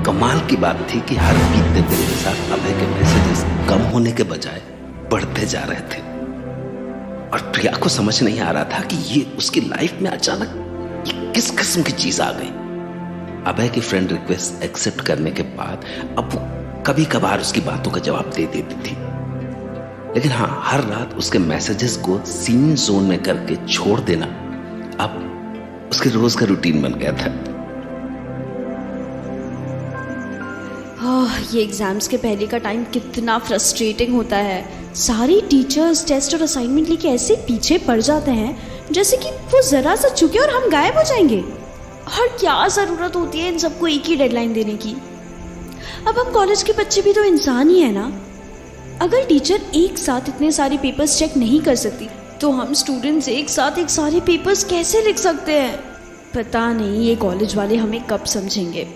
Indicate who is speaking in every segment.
Speaker 1: कमाल की बात थी कि हर बीतते दिन के साथ अभय के मैसेजेस कम होने के बजाय बढ़ते जा रहे थे और प्रिया को समझ नहीं आ रहा था कि ये उसकी लाइफ में अचानक ये किस किस्म की चीज आ गई। अभय की फ्रेंड रिक्वेस्ट एक्सेप्ट करने के बाद अब वो कभी कभार उसकी बातों का जवाब दे देती थी, लेकिन हाँ, हर रात उसके मैसेजेस को सीन जोन में करके छोड़ देना अब उसके रोज का रूटीन बन गया था।
Speaker 2: ये एग्जाम्स के पहले का टाइम कितना फ्रस्ट्रेटिंग होता है। सारी टीचर्स टेस्ट और असाइनमेंट लेके ऐसे पीछे पड़ जाते हैं जैसे कि वो ज़रा सा चुके और हम गायब हो जाएंगे। और क्या ज़रूरत होती है इन सबको एक ही डेडलाइन देने की। अब हम कॉलेज के बच्चे भी तो इंसान ही है ना। अगर टीचर एक साथ इतने सारे पेपर्स चेक नहीं कर सकती तो हम स्टूडेंट्स एक साथ एक सारे पेपर्स कैसे लिख सकते हैं। पता नहीं ये कॉलेज वाले हमें कब समझेंगे।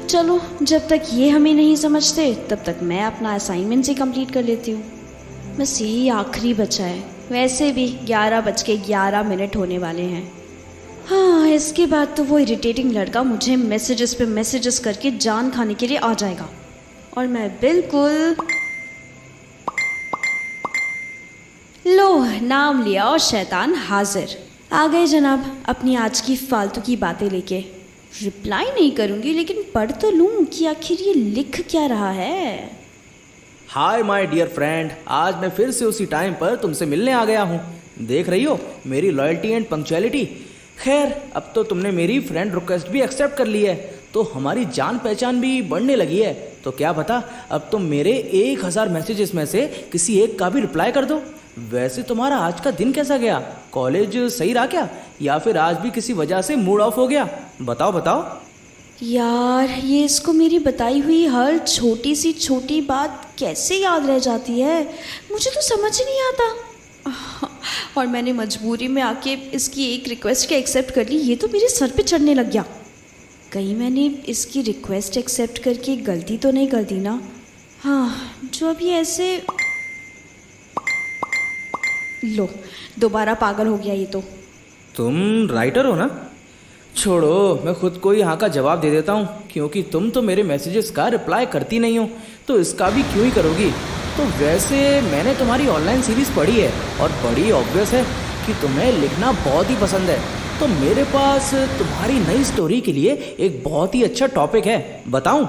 Speaker 2: चलो, जब तक ये हमें नहीं समझते तब तक मैं अपना असाइनमेंट से कंप्लीट कर लेती हूँ। बस यही आखिरी बचा है। वैसे भी 11:11 होने वाले हैं। हाँ, इसके बाद तो वो इरिटेटिंग लड़का मुझे मैसेजेस पे मैसेजेस करके जान खाने के लिए आ जाएगा और मैं बिल्कुल लो नाम लिया और शैतान हाजिर। आ गए जनाब अपनी आज की फालतू की बातें लेके। रिप्लाई नहीं करूंगी लेकिन पढ़ तो लूं कि आखिर ये लिख क्या रहा है।
Speaker 3: हाय माय डियर फ्रेंड, आज मैं फिर से उसी टाइम पर तुमसे मिलने आ गया हूँ। देख रही हो मेरी लॉयल्टी एंड पंक्चुअलिटी। खैर, अब तो तुमने मेरी फ्रेंड रिक्वेस्ट भी एक्सेप्ट कर ली है तो हमारी जान पहचान भी बढ़ने लगी है। तो क्या पता अब तुम मेरे 1000 मैसेजेस में से किसी एक का भी रिप्लाई कर दो। वैसे तुम्हारा आज का दिन कैसा गया? कॉलेज सही रहा क्या, या फिर आज भी किसी वजह से मूड ऑफ हो गया? बताओ बताओ।
Speaker 2: यार, ये इसको मेरी बताई हुई हर छोटी सी छोटी बात कैसे याद रह जाती है, मुझे तो समझ ही नहीं आता। और मैंने मजबूरी में आके इसकी एक रिक्वेस्ट के एक्सेप्ट कर ली। ये तो मेरे सर पे चढ़ने लग गया। कहीं मैंने इसकी रिक्वेस्ट एक्सेप्ट करके गलती तो नहीं कर दी ना? हाँ, जो अभी ऐसे लो दोबारा पागल हो गया ये तो।
Speaker 3: तुम राइटर हो ना? छोड़ो, मैं खुद को ही यहाँ का जवाब दे देता हूँ, क्योंकि तुम तो मेरे मैसेजेस का रिप्लाई करती नहीं हो तो इसका भी क्यों ही करोगी। तो वैसे मैंने तुम्हारी ऑनलाइन सीरीज़ पढ़ी है और बड़ी ऑब्वियस है कि तुम्हें लिखना बहुत ही पसंद है। तो मेरे पास तुम्हारी नई स्टोरी के लिए एक बहुत ही अच्छा टॉपिक है। बताऊँ?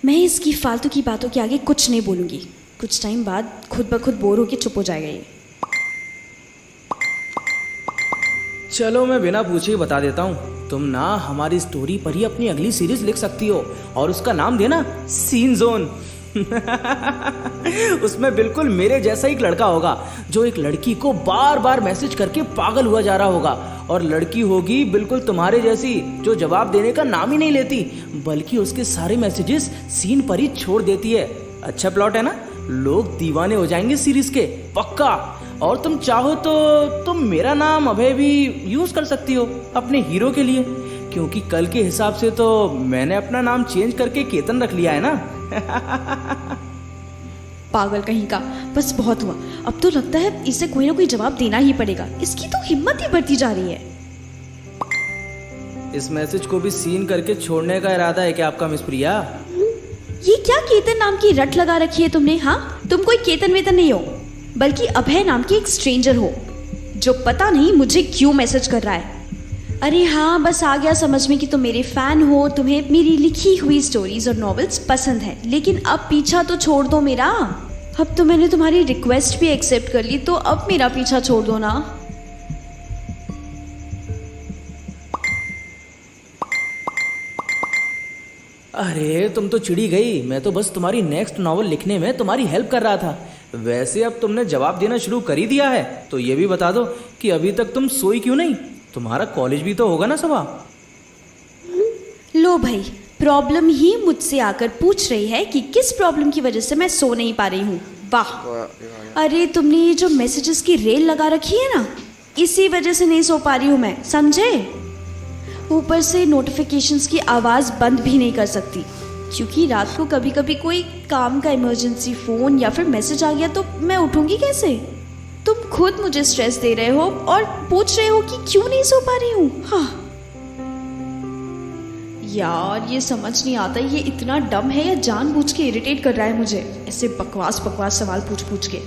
Speaker 2: मैं इसकी फालतू की बातों के आगे कुछ नहीं बोलूँगी। कुछ टाइम बाद खुद ब खुद बोर होकर चुप हो जाएगा ये।
Speaker 3: चलो, मैं बिना पूछे ही बता देता हूँ। तुम ना हमारी स्टोरी पर ही अपनी अगली सीरीज लिख सकती हो और उसका नाम देना सीन जोन। उसमें बिल्कुल मेरे जैसा एक लड़का होगा जो एक लड़की को बार बार मैसेज करके पागल हुआ जा रहा होगा, और लड़की होगी बिल्कुल तुम्हारे जैसी जो जवाब देने का नाम ही नहीं लेती, बल्कि उसके सारे मैसेजेस सीन पर ही छोड़ देती है। अच्छा प्लॉट है ना? लोग दीवाने हो जाएंगे सीरीज के, पक्का। और तुम चाहो तो तुम मेरा नाम अभय भी यूज कर सकती हो अपने हीरो के लिए, क्योंकि कल के हिसाब से तो मैंने अपना नाम चेंज करके केतन रख लिया है ना।
Speaker 2: पागल कहीं का, बस बहुत हुआ। अब तो लगता है इसे कोई ना कोई जवाब देना ही पड़ेगा। इसकी तो हिम्मत ही बढ़ती जा रही है।
Speaker 3: इस मैसेज को भी सीन करके छोड़ने का इरादा है क्या आपका मिस प्रिया?
Speaker 2: ये क्या केतन नाम की रट लगा रखी है तुमने? हाँ, तुम कोई केतन वेतन नहीं हो, बल्कि अभय नाम की एक स्ट्रेंजर हो जो पता नहीं मुझे क्यों मैसेज कर रहा है। अरे हाँ, बस आ गया समझ में कि तुम मेरे फैन हो, तुम्हें मेरी लिखी हुई स्टोरीज और नॉवेल्स पसंद है। लेकिन अब पीछा तो छोड़ दो मेरा। अब तो मैंने तुम्हारी रिक्वेस्ट भी एक्सेप्ट कर ली, तो अब मेरा पीछा छोड़ दो ना।
Speaker 3: अरे तुम तो चिढ़ी गई। मैं तो बस तुम्हारी नेक्स्ट नॉवल लिखने में तुम्हारी हेल्प कर रहा था। वैसे अब तुमने जवाब देना शुरू कर ही दिया है तो ये भी बता दो कि अभी तक तुम सोई क्यों नहीं? तुम्हारा कॉलेज भी तो होगा ना सुबह।
Speaker 2: लो भाई, प्रॉब्लम ही मुझसे आकर पूछ रही है कि किस प्रॉब्लम की वजह से मैं सो नहीं पा रही हूँ। वाह! अरे तुमने ये जो मैसेजेस की रेल लगा रखी है ना, इसी वजह से नहीं सो पा रही हूँ मैं, समझे? ऊपर से नोटिफिकेशंस की आवाज़ बंद भी नहीं कर सकती, क्योंकि रात को कभी कभी कोई काम का इमरजेंसी फ़ोन या फिर मैसेज आ गया तो मैं उठूँगी कैसे? तुम खुद मुझे स्ट्रेस दे रहे हो और पूछ रहे हो कि क्यों नहीं सो पा रही हूँ। हाँ, यार ये समझ नहीं आता ये इतना डम है या जानबूझ के इरिटेट कर रहा है मुझे ऐसे बकवास बकवास सवाल पूछ पूछ के।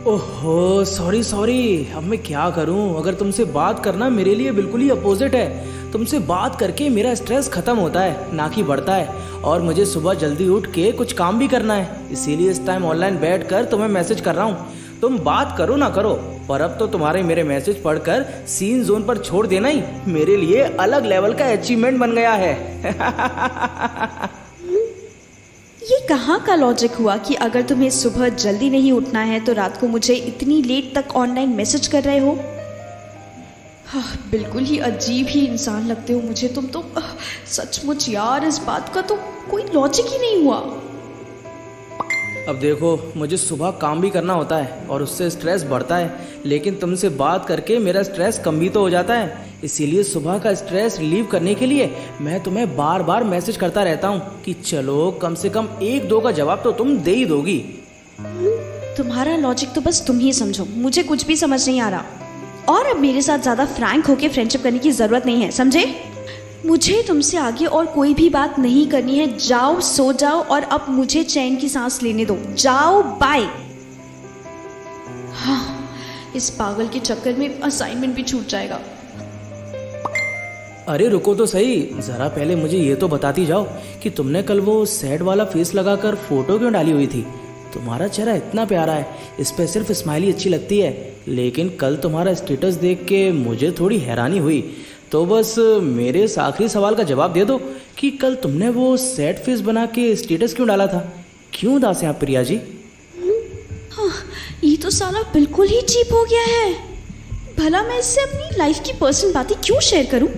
Speaker 3: ओहो सॉरी, अब मैं क्या करूं। अगर तुमसे बात करना मेरे लिए बिल्कुल ही अपोजिट है। तुमसे बात करके मेरा स्ट्रेस खत्म होता है, ना कि बढ़ता है। और मुझे सुबह जल्दी उठ के कुछ काम भी करना है, इसीलिए इस टाइम ऑनलाइन बैठकर तुम्हें मैसेज कर रहा हूँ। तुम बात करो ना करो, पर अब तो तुम्हारे मेरे मैसेज पढ़कर सीन जोन पर छोड़ देना ही मेरे लिए अलग लेवल का अचीवमेंट बन गया है।
Speaker 2: ये कहाँ का लॉजिक हुआ कि अगर तुम्हें सुबह जल्दी नहीं उठना है तो रात को मुझे इतनी लेट तक ऑनलाइन मैसेज कर रहे हो। हाँ, बिल्कुल ही अजीब ही इंसान लगते हो मुझे तुम तो। सचमुच यार इस बात का तो कोई लॉजिक ही नहीं हुआ।
Speaker 3: अब देखो, मुझे सुबह काम भी करना होता है और उससे स्ट्रेस बढ़ता है, लेकिन तुमसे बात करके मेरा स्ट्रेस कम भी तो हो जाता है। इसीलिए सुबह का स्ट्रेस रिलीव करने के लिए मैं तुम्हें बार बार मैसेज करता रहता हूँ कि चलो कम से कम 1-2 का जवाब तो तुम दे ही दोगी।
Speaker 2: तुम्हारा लॉजिक तो बस तुम ही समझो, मुझे कुछ भी समझ नहीं आ रहा। और अब मेरे साथ ज़्यादा फ्रैंक होके फ्रेंडशिप करने की ज़रूरत नहीं है, समझे? मुझे तुमसे आगे और कोई भी बात नहीं करनी है। जाओ सो जाओ और अब मुझे चैन की सांस लेने दो। जाओ, बाय। हाँ, इस पागल के चक्कर में असाइनमेंट भी छूट जाएगा।
Speaker 3: अरे रुको तो सही, ज़रा पहले मुझे ये तो बताती जाओ कि तुमने कल वो सैड वाला फेस लगाकर फोटो क्यों डाली हुई थी? तुम्हारा चेहरा इतना प्यारा है, इस पे सिर्फ स्माइली अच्छी लगती है, लेकिन कल तुम्हारा स्टेटस देख के मुझे थोड़ी हैरानी हुई। तो बस मेरे इस आखिरी सवाल का जवाब दे दो कि कल तुमने वो सैड फेस बना के स्टेटस क्यों डाला था? क्यों उदास हैं आप प्रिया जी?
Speaker 2: हाँ, ये तो साला बिल्कुल ही चीप हो गया है। भला मैं इससे अपनी लाइफ की पर्सनल बातें क्यों शेयर करूं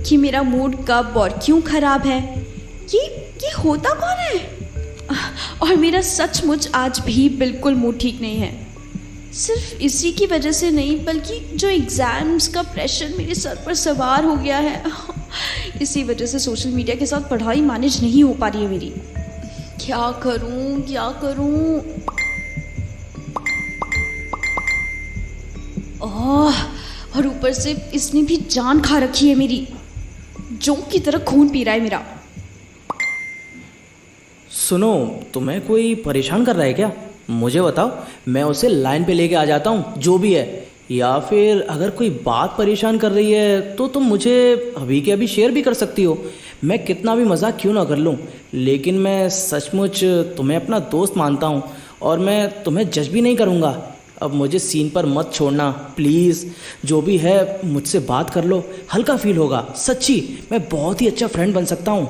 Speaker 2: कि मेरा मूड कब और क्यों खराब है? ये होता कौन है? और मेरा सचमुच आज भी बिल्कुल मूड ठीक नहीं है। सिर्फ इसी की वजह से नहीं, बल्कि जो एग्ज़ाम्स का प्रेशर मेरे सर पर सवार हो गया है, इसी वजह से सोशल मीडिया के साथ पढ़ाई मैनेज नहीं हो पा रही है मेरी। क्या करूं? और ऊपर से इसने भी जान खा रखी है मेरी, जोंक की तरह खून पी रहा है मेरा।
Speaker 3: सुनो, तुम्हें कोई परेशान कर रहा है क्या? मुझे बताओ, मैं उसे लाइन पे लेके आ जाता हूँ, जो भी है। या फिर अगर कोई बात परेशान कर रही है तो तुम मुझे अभी के अभी शेयर भी कर सकती हो। मैं कितना भी मजाक क्यों ना कर लूँ, लेकिन मैं सचमुच तुम्हें अपना दोस्त मानता हूँ और मैं तुम्हें जज भी नहीं करूँगा। अब मुझे सीन पर मत छोड़ना प्लीज़। जो भी है मुझसे बात कर लो, हल्का फील होगा। सच्ची मैं बहुत ही अच्छा फ्रेंड बन सकता हूँ।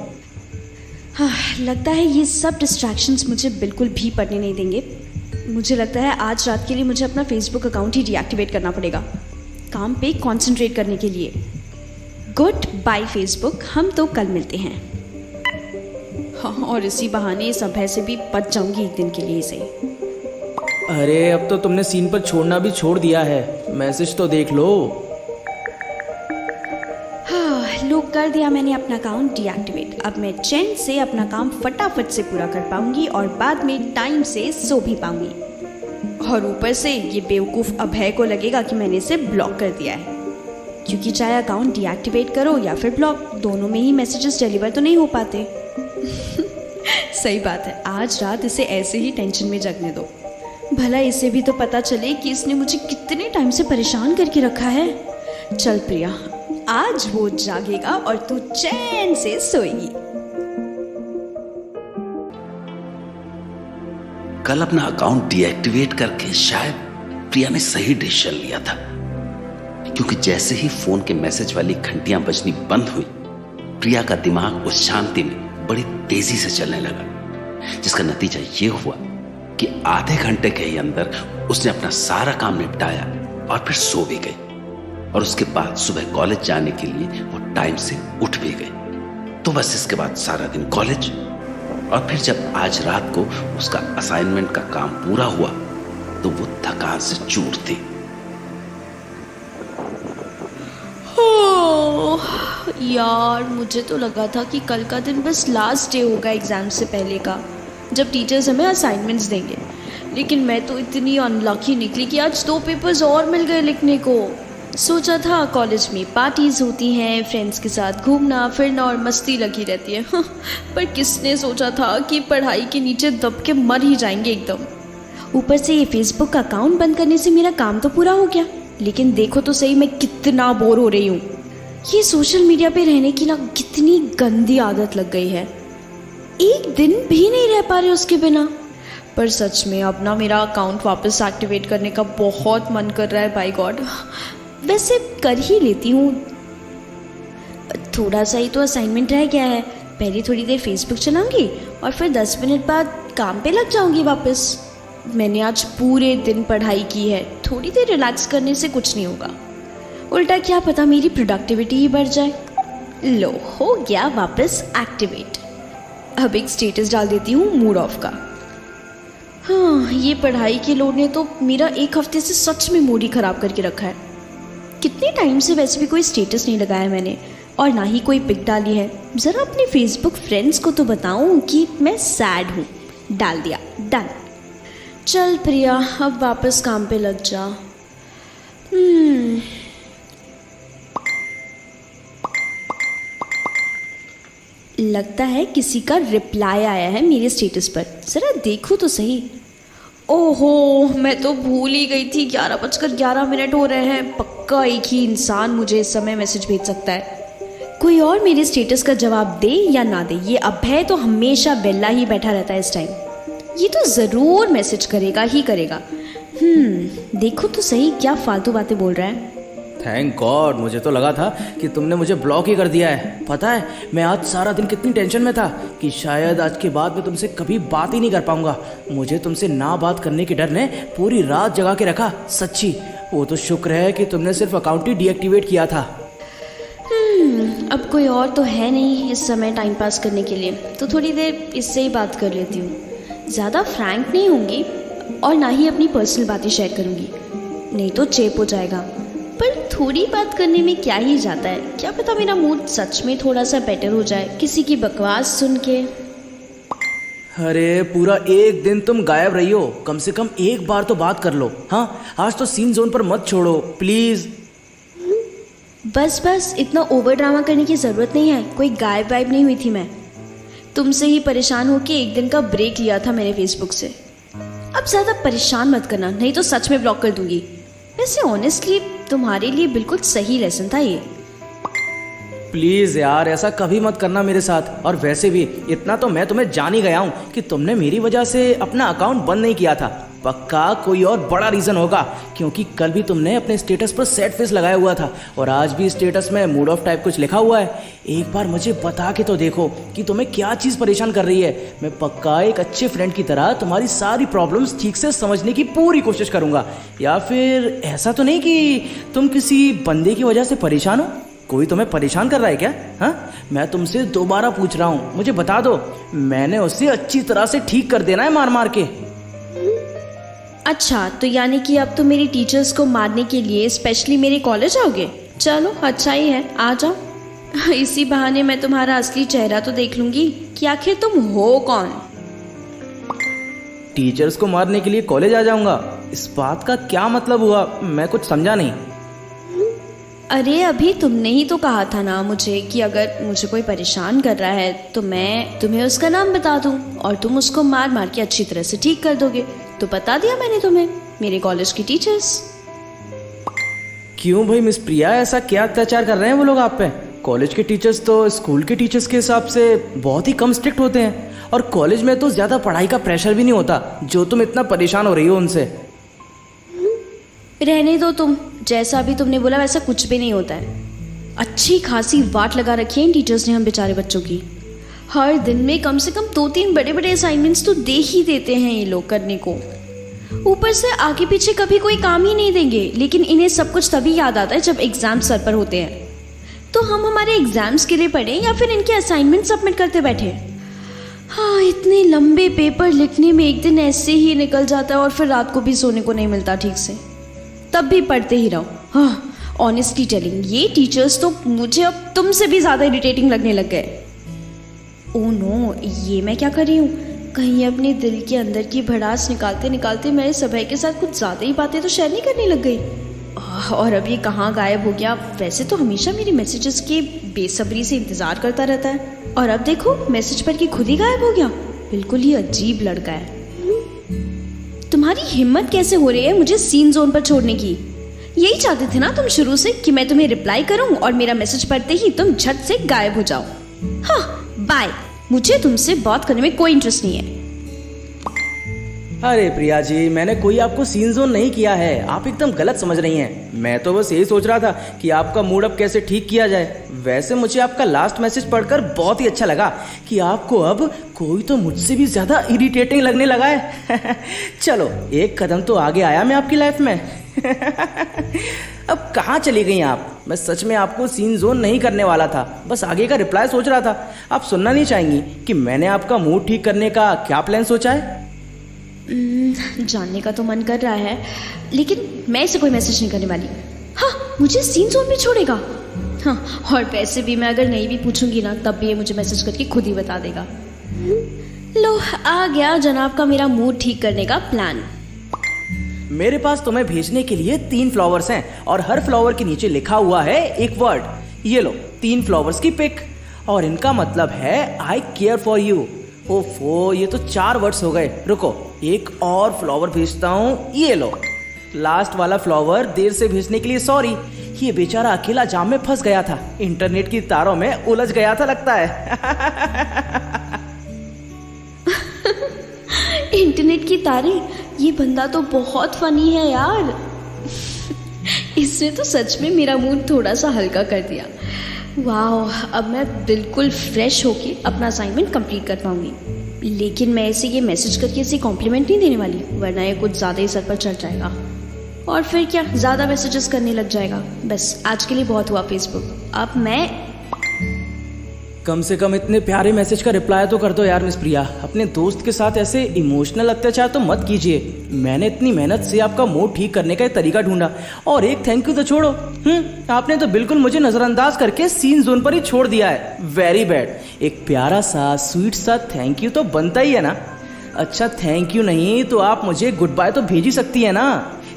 Speaker 2: हाँ, लगता है ये सब डिस्ट्रैक्शंस मुझे बिल्कुल भी पढ़ने नहीं देंगे। मुझे लगता है आज रात के लिए मुझे अपना फेसबुक अकाउंट ही डीएक्टिवेट करना पड़ेगा, काम पे कंसंट्रेट करने के लिए। गुड बाय फेसबुक, हम तो कल मिलते हैं। हाँ, और इसी बहाने इस अभय से भी बच जाऊंगी एक दिन के लिए से।
Speaker 3: अरे अब तो तुमने सीन पर छोड़ना भी छोड़ दिया है, मैसेज तो देख लो।
Speaker 2: लो, कर दिया मैंने अपना अकाउंट डीएक्टिवेट। अब मैं चैन से अपना काम फटाफट से पूरा कर पाऊंगी और बाद में टाइम से सो भी पाऊंगी। और ऊपर से ये बेवकूफ़ अभय को लगेगा कि मैंने इसे ब्लॉक कर दिया है, क्योंकि चाहे अकाउंट डीएक्टिवेट करो या फिर ब्लॉक, दोनों में ही मैसेजेस डिलीवर तो नहीं हो पाते। सही बात है, आज रात इसे ऐसे ही टेंशन में जगने दो। भला इसे भी तो पता चले कि इसने मुझे कितने टाइम से परेशान करके रखा है। चल प्रिया, आज वो जागेगा और तू चैन से सोएगी।
Speaker 1: कल अपना अकाउंट डीएक्टिवेट करके शायद प्रिया ने सही डिसीजन लिया था, क्योंकि जैसे ही फोन के मैसेज वाली घंटियां बजनी बंद हुई, प्रिया का दिमाग उस शांति में बड़ी तेजी से चलने लगा, जिसका नतीजा ये हुआ कि आधे घंटे के ही अंदर उसने अपना सारा काम निपटाया और फिर सो भी गई। और उसके बाद सुबह कॉलेज जाने के लिए वो टाइम से उठ भी गई। तो बस इसके बाद सारा दिन कॉलेज, और फिर जब आज रात को उसका असाइनमेंट का काम पूरा हुआ तो वो थकान से चूर थी।
Speaker 2: यार, मुझे तो लगा था कि कल का दिन बस लास्ट डे होगा एग्जाम से पहले का, जब टीचर्स हमें असाइनमेंट्स देंगे। लेकिन मैं तो इतनी अनलकी निकली कि आज 2 पेपर्स और मिल गए लिखने को। सोचा था कॉलेज में पार्टीज होती हैं, फ्रेंड्स के साथ घूमना फिरना और मस्ती लगी रहती है। पर किसने सोचा था कि पढ़ाई के नीचे दब के मर ही जाएंगे एकदम। ऊपर से ये फेसबुक का अकाउंट बंद करने से मेरा काम तो पूरा हो गया, लेकिन देखो तो सही मैं कितना बोर हो रही हूँ। ये सोशल मीडिया पे रहने की ना कितनी गंदी आदत लग गई है, एक दिन भी नहीं रह पा रहे उसके बिना। पर सच में अब ना मेरा अकाउंट वापस एक्टिवेट करने का बहुत मन कर रहा है, बाय गॉड। वैसे कर ही लेती हूँ, थोड़ा सा ही तो असाइनमेंट रह गया है। पहले थोड़ी देर फेसबुक चलाऊंगी और फिर 10 मिनट बाद काम पे लग जाऊंगी वापस। मैंने आज पूरे दिन पढ़ाई की है, थोड़ी देर रिलैक्स करने से कुछ नहीं होगा, उल्टा क्या पता मेरी प्रोडक्टिविटी ही बढ़ जाए। लो, हो गया वापस एक्टिवेट। अब एक स्टेटस डाल देती हूँ मूड ऑफ का। हाँ, ये पढ़ाई के लोड ने तो मेरा एक हफ्ते से सच में मूड ही ख़राब करके रखा है। कितने टाइम से वैसे भी कोई स्टेटस नहीं लगाया मैंने, और ना ही कोई पिक डाली है। ज़रा अपने फेसबुक फ्रेंड्स को तो बताऊँ कि मैं सैड हूँ। डाल दिया, डन। चल प्रिया, अब वापस काम पे लग जा। लगता है किसी का रिप्लाई आया है मेरे स्टेटस पर, ज़रा देखूँ तो सही। ओहो, मैं तो भूल ही गई थी, 11:11 हो रहे हैं। पक्का एक ही इंसान मुझे इस समय मैसेज भेज सकता है। कोई और मेरे स्टेटस का जवाब दे या ना दे, ये अभय तो हमेशा बेला ही बैठा रहता है इस टाइम। ये तो ज़रूर मैसेज करेगा ही करेगा। देखो तो सही क्या फालतू बातें बोल रहा है।
Speaker 3: थैंक गॉड, मुझे तो लगा था कि तुमने मुझे ब्लॉक ही कर दिया है। पता है मैं आज सारा दिन कितनी टेंशन में था कि शायद आज के बाद मैं तुमसे कभी बात ही नहीं कर पाऊंगा। मुझे तुमसे ना बात करने के डर ने पूरी रात जगा के रखा, सच्ची। वो तो शुक्र है कि तुमने सिर्फ अकाउंट ही डीएक्टिवेट किया था।
Speaker 2: अब कोई और तो है नहीं इस समय टाइम पास करने के लिए, तो थोड़ी देर इससे ही बात कर लेती हूँ। ज़्यादा फ्रैंक नहीं होंगी और ना ही अपनी पर्सनल बातें शेयर करूँगी, नहीं तो चेप हो जाएगा। पर थोड़ी बात करने में क्या ही जाता है, क्या पता मेरा मूड सच में थोड़ा सा बेटर हो जाए किसी की बकवास सुन के।
Speaker 3: अरे पूरा एक दिन तुम गायब रही हो, कम से कम एक बार तो बात कर लो। हाँ, आज तो सीन जोन पर मत छोड़ो प्लीज।
Speaker 2: बस इतना ओवर ड्रामा करने की ज़रूरत नहीं है। कोई गायब वायब नहीं हुई थी मैं, तुमसे ही परेशान होके एक दिन का ब्रेक लिया था मैंने फेसबुक से। अब ज़्यादा परेशान मत करना, नहीं तो सच में ब्लॉक कर दूंगी। वैसे ऑनेस्टली तुम्हारे लिए बिल्कुल सही लेसन था ये।
Speaker 3: प्लीज़ यार, ऐसा कभी मत करना मेरे साथ। और वैसे भी इतना तो मैं तुम्हें जान ही गया हूँ कि तुमने मेरी वजह से अपना अकाउंट बंद नहीं किया था। पक्का कोई और बड़ा रीज़न होगा, क्योंकि कल भी तुमने अपने स्टेटस पर सैड फेस लगाया हुआ था और आज भी स्टेटस में मूड ऑफ टाइप कुछ लिखा हुआ है। एक बार मुझे बता के तो देखो कि तुम्हें क्या चीज़ परेशान कर रही है। मैं पक्का एक अच्छे फ्रेंड की तरह तुम्हारी सारी प्रॉब्लम्स ठीक से समझने की पूरी कोशिश करूँगा। या फिर ऐसा तो नहीं कि तुम किसी बंदे की वजह से परेशान हो? कोई तुम्हें परेशान कर रहा है क्या? हाँ, मैं तुमसे दोबारा पूछ रहा हूँ, मुझे बता दो। मैंने उसे अच्छी तरह से ठीक कर देना है मार मार के।
Speaker 2: अच्छा, तो यानी कि अब तो मेरी टीचर्स को मारने के लिए स्पेशली मेरे कॉलेज आओगे? चलो अच्छा ही है, आ जाओ। इसी बहाने मैं तुम्हारा असली चेहरा तो देख लूंगी कि आखिर तुम हो कौन।
Speaker 3: टीचर्स को मारने के लिए कॉलेज आ जाऊंगा, इस बात का क्या मतलब हुआ? मैं कुछ समझा नहीं।
Speaker 2: अरे अभी तुमने ही तो कहा था ना मुझे कि अगर मुझे कोई परेशान कर रहा है तो मैं तुम्हें उसका नाम बता दूं और तुम उसको मार मार के अच्छी तरह से ठीक कर दोगे। तो बता दिया मैंने तुम्हें, मेरे कॉलेज की टीचर्स।
Speaker 3: क्यों भाई मिस प्रिया, ऐसा क्या अत्याचार कर रहे हैं वो लोग आप पे? कॉलेज के टीचर्स तो स्कूल के टीचर्स के हिसाब से बहुत ही कम स्ट्रिक्ट होते हैं, और कॉलेज में तो ज़्यादा पढ़ाई का प्रेशर भी नहीं होता जो तुम इतना परेशान हो रही हो उनसे।
Speaker 2: रहने दो तुम, जैसा अभी तुमने बोला वैसा कुछ भी नहीं होता है। अच्छी खासी वाट लगा रखी है इन टीचर्स ने हम बेचारे बच्चों की। हर दिन में कम से कम 2-3 बड़े बड़े असाइनमेंट्स तो दे ही देते हैं ये लोग करने को। ऊपर से आगे पीछे कभी कोई काम ही नहीं देंगे, लेकिन इन्हें सब कुछ तभी याद आता है जब एग्जाम सर पर होते हैं। तो हम हमारे एग्जाम्स के लिए पढ़ें या फिर इनके असाइनमेंट सबमिट करते बैठे? हाँ, इतने लंबे पेपर लिखने में एक दिन ऐसे ही निकल जाता है और फिर रात को भी सोने को नहीं मिलता ठीक से, तब भी पढ़ते ही रहो। हाँ, ऑनेस्टली टेलिंग, ये टीचर्स तो मुझे अब तुमसे भी ज़्यादा इरिटेटिंग लगने लग गए। ओह नो, ये मैं क्या कर रही हूँ? कहीं अपने दिल के अंदर की भड़ास निकालते निकालते मैं इस अभय के साथ कुछ ज़्यादा ही बातें तो शेयर नहीं करने लग गई। और अब ये कहाँ गायब हो गया? वैसे तो हमेशा मेरी मैसेजेस के बेसब्री से इंतज़ार करता रहता है, और अब देखो मैसेज पढ़ के खुद ही गायब हो गया। बिल्कुल ही अजीब लड़का है। तुम्हारी हिम्मत कैसे हो रही है मुझे सीन जोन पर छोड़ने की? यही चाहते थे ना तुम शुरू से कि मैं तुम्हें रिप्लाई करूं और मेरा मैसेज पढ़ते ही तुम झट से गायब हो जाओ। हाँ, बाय। मुझे तुमसे बात करने में कोई इंटरेस्ट नहीं है।
Speaker 3: अरे प्रिया जी, मैंने कोई आपको सीन जोन नहीं किया है, आप एकदम गलत समझ रही हैं। मैं तो बस यही सोच रहा था कि आपका मूड अब कैसे ठीक किया जाए। वैसे मुझे आपका लास्ट मैसेज पढ़कर बहुत ही अच्छा लगा कि आपको अब कोई तो मुझसे भी ज़्यादा इरिटेटिंग लगने लगा है। चलो, एक कदम तो आगे आया मैं आपकी लाइफ में। अब कहाँ चली गई आप? मैं सच में आपको सीन जोन नहीं करने वाला था, बस आगे का रिप्लाई सोच रहा था। आप सुनना नहीं चाहेंगी कि मैंने आपका मूड ठीक करने का क्या प्लान सोचा है?
Speaker 2: जानने का तो मन कर रहा है, लेकिन मैं इसे कोई मैसेज नहीं करने वाली। हाँ, मुझे सीन जोन में छोड़ेगा। हाँ, और वैसे भी मैं अगर नहीं भी पूछूंगी ना, तब भी ये मुझे मैसेज करके खुद ही बता देगा। लो, आ गया जनाब का मेरा मूड ठीक करने का प्लान।
Speaker 3: मेरे पास तुम्हें भेजने के लिए 3 फ्लावर्स हैं और हर फ्लावर के नीचे लिखा हुआ है एक वर्ड। ये लो 3 फ्लावर्स की पिक, और इनका मतलब है आई केयर फॉर यू। ओफो, ये तो 4 वर्ड्स हो गए। रुको, एक और फ्लावर भेजता हूँ। ये लो, लास्ट वाला फ्लावर देर से भेजने के लिए सॉरी। ये बेचारा अकेला जाम में फंस गया था, इंटरनेट की तारों में उलझ गया था लगता है।
Speaker 2: इंटरनेट की तारें? ये बंदा तो बहुत फनी है यार। इसने तो सच में मेरा मूड थोड़ा सा हल्का कर दिया। वाह, अब मैं बिल्कुल फ्रेश होके अपना असाइनमेंट कंप्लीट कर पाऊंगी। लेकिन मैं इसे ये मैसेज करके इसे कॉम्प्लीमेंट नहीं देने वाली, वरना ये कुछ ज़्यादा ही सर पर चढ़ जाएगा और फिर क्या ज़्यादा मैसेजेस करने लग जाएगा। बस आज के लिए बहुत हुआ फेसबुक। अब मैं
Speaker 3: कम से कम इतने प्यारे मैसेज का रिप्लाई तो कर दो यार मिस प्रिया। अपने दोस्त के साथ ऐसे इमोशनल अत्याचार तो मत कीजिए। मैंने इतनी मेहनत से आपका मूड ठीक करने का एक तरीका ढूंढा, और एक थैंक यू तो छोड़ो। आपने तो बिल्कुल मुझे नज़रअंदाज करके सीन जोन पर ही छोड़ दिया है। Very bad. एक प्यारा सा स्वीट सा थैंक यू तो बनता ही है ना। अच्छा, थैंक यू नहीं तो आप मुझे गुड बाय तो भेज ही सकती है ना।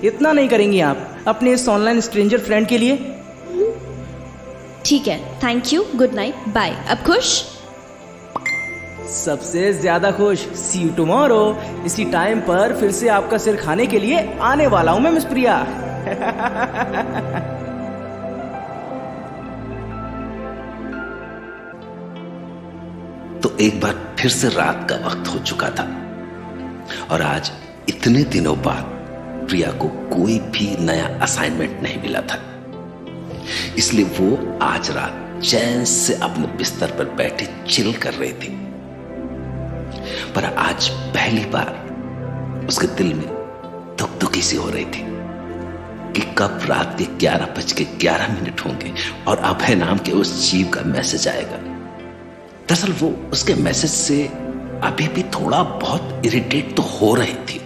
Speaker 3: इतना नहीं करेंगी आप अपने इस ऑनलाइन स्ट्रेंजर फ्रेंड के लिए?
Speaker 2: ठीक है, thank you, good night, bye. अब खुश?
Speaker 3: सबसे ज्यादा खुश। See you tomorrow. इसी टाइम पर फिर से आपका सिर खाने के लिए आने वाला हूं मैं मिस प्रिया।
Speaker 1: तो एक बार फिर से रात का वक्त हो चुका था और आज इतने दिनों बाद प्रिया को कोई भी नया असाइनमेंट नहीं मिला था, इसलिए वो आज रात चैन से अपने बिस्तर पर बैठी चिल कर रही थी। पर आज पहली बार उसके दिल में धुक-धुकी सी हो रही थी कि कब रात के 11:11 होंगे और अभय नाम के उस जीव का मैसेज आएगा। दरअसल वो उसके मैसेज से अभी भी थोड़ा बहुत इरिटेट तो हो रही थी,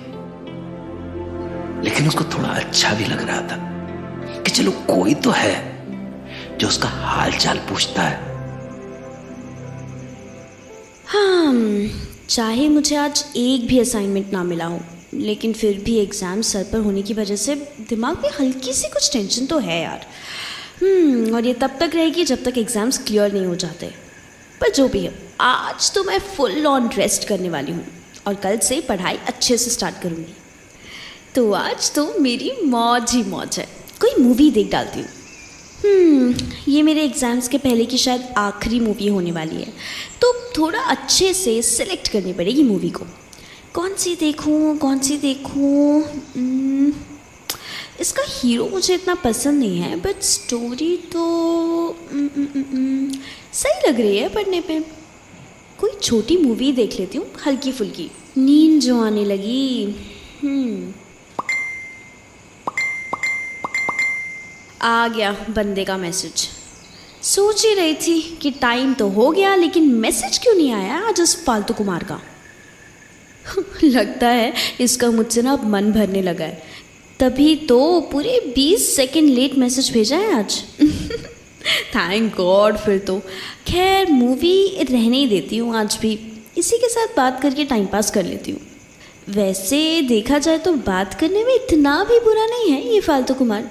Speaker 1: लेकिन उसको थोड़ा अच्छा भी लग रहा था कि चलो कोई तो है जो उसका हाल चाल पूछता है।
Speaker 2: हाँ, चाहे मुझे आज एक भी असाइनमेंट ना मिला हो, लेकिन फिर भी एग्ज़ाम सर पर होने की वजह से दिमाग में हल्की सी कुछ टेंशन तो है यार। और ये तब तक रहेगी जब तक एग्ज़ाम्स क्लियर नहीं हो जाते। पर जो भी है, आज तो मैं फुल ऑन रेस्ट करने वाली हूँ और कल से पढ़ाई अच्छे से स्टार्ट करूँगी। तो आज तो मेरी मौज ही मौज है, कोई मूवी देख डालती हूँ। ये मेरे एग्ज़ाम्स के पहले की शायद आखिरी मूवी होने वाली है, तो थोड़ा अच्छे से सिलेक्ट करनी पड़ेगी मूवी को। कौन सी देखूँ? इसका हीरो मुझे इतना पसंद नहीं है, बट स्टोरी तो सही लग रही है पढ़ने पे। कोई छोटी मूवी देख लेती हूँ, हल्की फुल्की। नींद जो आने लगी। आ गया बंदे का मैसेज। सोच ही रही थी कि टाइम तो हो गया, लेकिन मैसेज क्यों नहीं आया आज उस फालतू कुमार का। लगता है इसका मुझसे ना अब मन भरने लगा है, तभी तो पूरे 20 सेकंड लेट मैसेज भेजा है आज। Thank God. फिर तो खैर मूवी रहने ही देती हूँ आज भी, इसी के साथ बात करके टाइम पास कर लेती हूँ। वैसे देखा जाए तो बात करने में इतना भी बुरा नहीं है ये फालतू कुमार।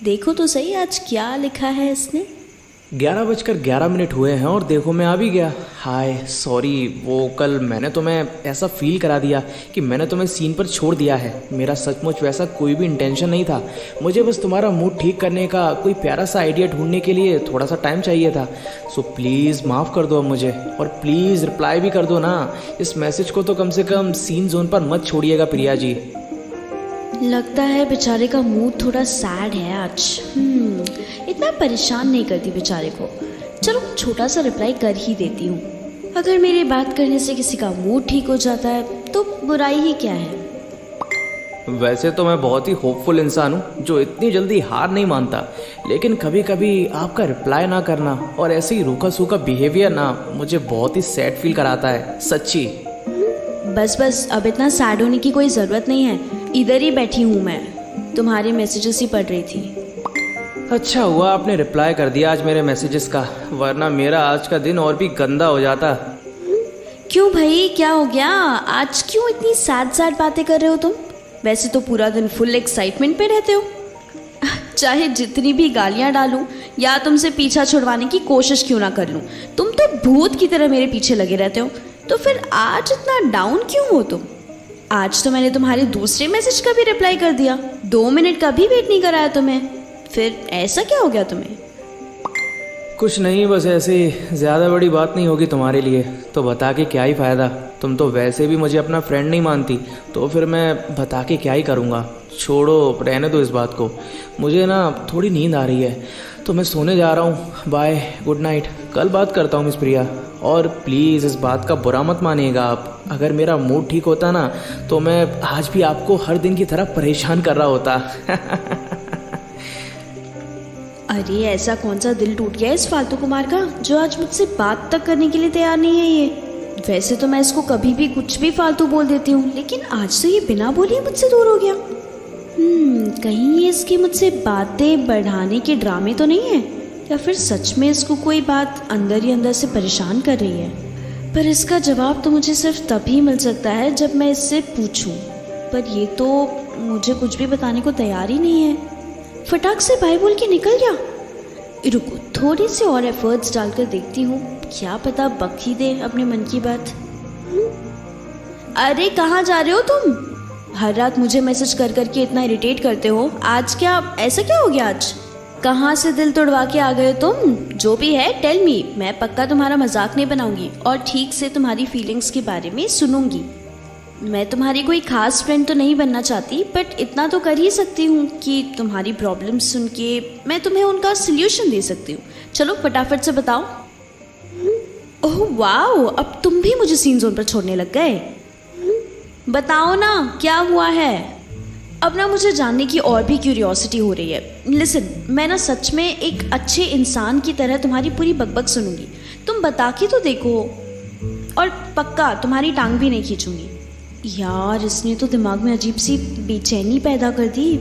Speaker 2: देखो तो सही आज क्या लिखा है इसने।
Speaker 3: 11:11 हुए हैं और देखो मैं आ भी गया। हाय सॉरी, वो कल मैंने तुम्हें ऐसा फील करा दिया कि मैंने तुम्हें सीन पर छोड़ दिया है। मेरा सचमुच वैसा कोई भी इंटेंशन नहीं था। मुझे बस तुम्हारा मूड ठीक करने का कोई प्यारा सा आइडिया ढूंढने के लिए थोड़ा सा टाइम चाहिए था। सो प्लीज़ माफ़ कर दो अब मुझे, और प्लीज़ रिप्लाई भी कर दो ना। इस मैसेज को तो कम से कम सीन जोन पर मत छोड़िएगा प्रिया जी।
Speaker 2: लगता है बेचारे का मूड थोड़ा सैड है आज। इतना परेशान नहीं करती बेचारे को। चलो छोटा सा रिप्लाई कर ही देती हूँ। अगर मेरी बात करने से किसी का मूड ठीक हो जाता है तो बुराई ही क्या है।
Speaker 3: वैसे तो मैं बहुत ही होपफुल इंसान हूँ जो इतनी जल्दी हार नहीं मानता, लेकिन कभी कभी आपका रिप्लाई ना करना और ऐसे ही रूखा सूखा बिहेवियर ना मुझे बहुत ही सैड फील कराता है, सच्ची।
Speaker 2: बस अब इतना सैड होने की कोई ज़रूरत नहीं है। इधर ही बैठी हूँ मैं, तुम्हारे मैसेजेस ही पढ़ रही थी।
Speaker 3: अच्छा हुआ आपने रिप्लाई कर दिया आज मेरे मैसेजेस का, वरना मेरा आज का दिन और भी गंदा हो जाता।
Speaker 2: क्यों भाई, क्या हो गया? आज क्यों इतनी सैड बातें कर रहे हो तुम? वैसे तो पूरा दिन फुल एक्साइटमेंट पे रहते हो। चाहे जितनी भी गालियां डालूं या तुमसे पीछा छुड़वाने की कोशिश क्यों ना कर लूं, तुम तो भूत की तरह मेरे पीछे लगे रहते हो। तो फिर आज इतना डाउन क्यों हो तुम? आज तो मैंने तुम्हारे दूसरे मैसेज का भी रिप्लाई कर दिया, 2 मिनट का भी वेट नहीं कराया तुम्हें। फिर ऐसा क्या हो गया तुम्हें?
Speaker 3: कुछ नहीं, बस ऐसे ही। ज़्यादा बड़ी बात नहीं होगी तुम्हारे लिए तो बता के क्या ही फ़ायदा। तुम तो वैसे भी मुझे अपना फ्रेंड नहीं मानती, तो फिर मैं बता के क्या ही करूँगा। छोड़ो, रहने दो इस बात को। मुझे ना थोड़ी नींद आ रही है तो मैं सोने जा रहा हूँ। Bye, good night. कल बात करता हूँ मिस प्रिया। और प्लीज़ इस बात का बुरा मत मानिएगा आप। अगर मेरा मूड ठीक होता ना तो मैं आज भी आपको हर दिन की तरह परेशान कर रहा होता।
Speaker 2: अरे ऐसा कौन सा दिल टूट गया इस फालतू कुमार का जो आज मुझसे बात तक करने के लिए तैयार नहीं है ये। वैसे तो मैं इसको कभी भी कुछ भी फालतू बोल देती हूँ, लेकिन आज तो ये बिना बोले मुझसे दूर हो गया। कहीं ये इसकी मुझसे बातें बढ़ाने के ड्रामे तो नहीं है, या फिर सच में इसको कोई बात अंदर ही अंदर से परेशान कर रही है। पर इसका जवाब तो मुझे सिर्फ तभी मिल सकता है जब मैं इससे पूछूं। पर ये तो मुझे कुछ भी बताने को तैयार ही नहीं है। फटाक से बाय बोल के निकल गया। रुको, थोड़ी सी और एफर्ट्स डालकर देखती हूँ, क्या पता बक ही दे अपने मन की बात। अरे कहाँ जा रहे हो तुम? हर रात मुझे मैसेज कर करके इतना इरिटेट करते हो, आज क्या ऐसा क्या हो गया? आज कहाँ से दिल तोड़वा के आ गए तुम? जो भी है टेल मी, मैं पक्का तुम्हारा मजाक नहीं बनाऊंगी और ठीक से तुम्हारी फीलिंग्स के बारे में सुनूंगी। मैं तुम्हारी कोई खास फ्रेंड तो नहीं बनना चाहती, बट इतना तो कर ही सकती हूँ कि तुम्हारी प्रॉब्लम सुन के मैं तुम्हें उनका सल्यूशन दे सकती हूँ। चलो फटाफट से बताओ। ओह वाओ, अब तुम भी मुझे सीन जोन पर छोड़ने लग गए। बताओ ना क्या हुआ है। अब ना मुझे जानने की और भी क्यूरियोसिटी हो रही है। लिसन, मैं ना सच में एक अच्छे इंसान की तरह तुम्हारी पूरी बकबक सुनूंगी। तुम बता के तो देखो, और पक्का तुम्हारी टांग भी नहीं खींचूंगी। यार इसने तो दिमाग में अजीब सी बेचैनी पैदा कर दी।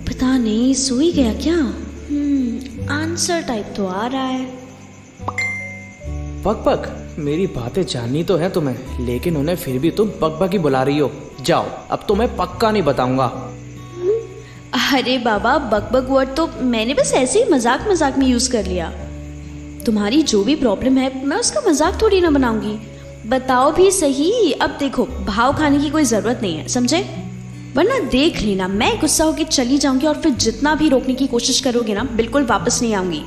Speaker 2: पता नहीं सो ही गया क्या? आंसर टाइप तो आ रहा है।
Speaker 3: पक पक, मेरी बातें जाननी तो है तुम्हें, लेकिन उन्हें फिर भी तुम पक पक ही बुला रही हो। जाओ, अब तो मैं पक्का नहीं बताऊंगा।
Speaker 2: अरे बाबा, बकबक वर्ड तो मैंने बस ऐसे ही मजाक मजाक में यूज कर लिया। तुम्हारी जो भी प्रॉब्लम है मैं उसका मजाक थोड़ी ना बनाऊंगी। बताओ भी सही। अब देखो, भाव खाने की कोई जरूरत नहीं है, समझे? वरना देख लेना, मैं गुस्सा होकर चली जाऊंगी और फिर जितना भी रोकने की कोशिश करोगे ना, बिल्कुल वापस नहीं आऊंगी।